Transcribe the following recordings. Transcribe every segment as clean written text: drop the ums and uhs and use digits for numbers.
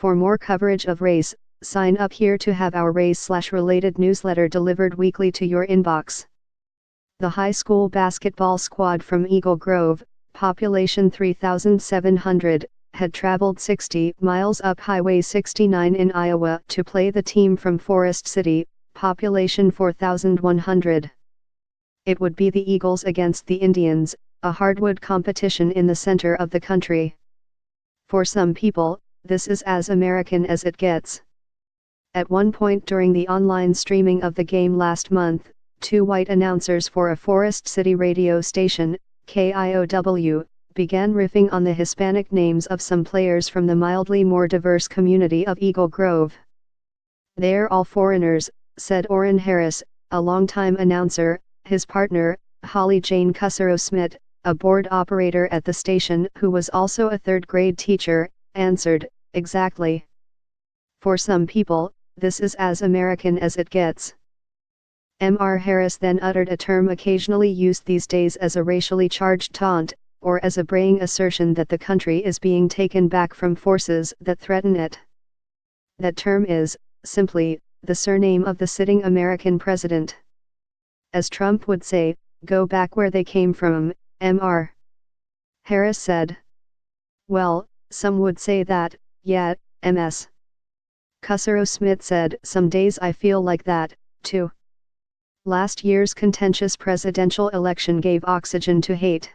For more coverage of race, sign up here to have our race/related newsletter delivered weekly to your inbox. The high school basketball squad from Eagle Grove, population 3,700, had traveled 60 miles up Highway 69 in Iowa to play the team from Forest City, population 4,100. It would be the Eagles against the Indians, a hardwood competition in the center of the country. For some people, this is as American as it gets. At one point during the online streaming of the game last month, two white announcers for a Forest City radio station, KIOW, began riffing on the Hispanic names of some players from the mildly more diverse community of Eagle Grove. "They're all foreigners," said Orrin Harris, a longtime announcer. His partner, Holly Jane Cussero-Smith, a board operator at the station who was also a third-grade teacher, answered, "Exactly. For some people, this is as American as it gets." Mr. Harris then uttered a term occasionally used these days as a racially charged taunt, or as a braying assertion that the country is being taken back from forces that threaten it. That term is, simply, the surname of the sitting American president. As Trump would say, "Go back where they came from," Mr. Harris said. "Well, some would say that, yeah, Ms. Cussero-Smith said, "Some days I feel like that, too." Last year's contentious presidential election gave oxygen to hate.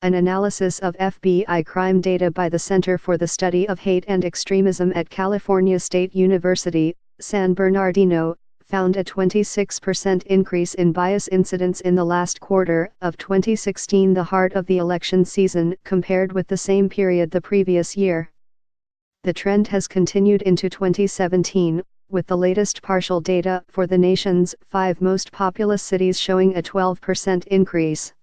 An analysis of FBI crime data by the Center for the Study of Hate and Extremism at California State University, San Bernardino, found a 26% increase in bias incidents in the last quarter of 2016, the heart of the election season, compared with the same period the previous year. The trend has continued into 2017, with the latest partial data for the nation's 5 most populous cities showing a 12% increase.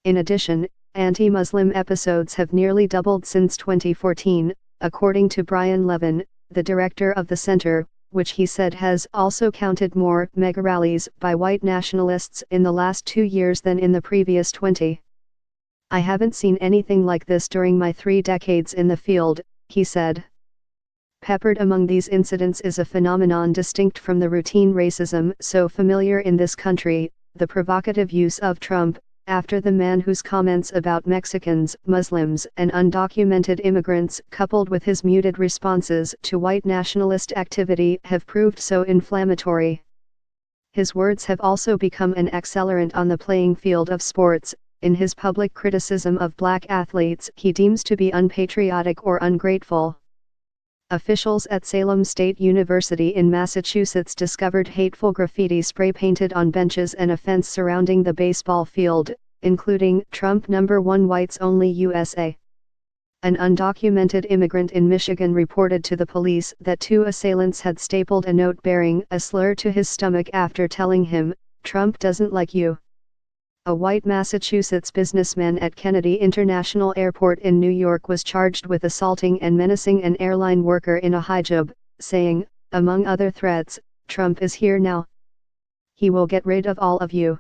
In addition, anti-Muslim episodes have nearly doubled since 2014, according to Brian Levin, the director of the center, which he said has also counted more mega rallies by white nationalists in the last 2 years than in the previous 20. "I haven't seen anything like this during my 3 decades in the field," he said. Peppered among these incidents is a phenomenon distinct from the routine racism so familiar in this country, the provocative use of Trump, after the man whose comments about Mexicans, Muslims, and undocumented immigrants, coupled with his muted responses to white nationalist activity, have proved so inflammatory. His words have also become an accelerant on the playing field of sports. In his public criticism of black athletes he deems to be unpatriotic or ungrateful. Officials at Salem State University in Massachusetts discovered hateful graffiti spray-painted on benches and a fence surrounding the baseball field, including "Trump #1 Whites Only USA." An undocumented immigrant in Michigan reported to the police that 2 assailants had stapled a note bearing a slur to his stomach after telling him, "Trump doesn't like you." A white Massachusetts businessman at Kennedy International Airport in New York was charged with assaulting and menacing an airline worker in a hijab, saying, among other threats, "Trump is here now. He will get rid of all of you."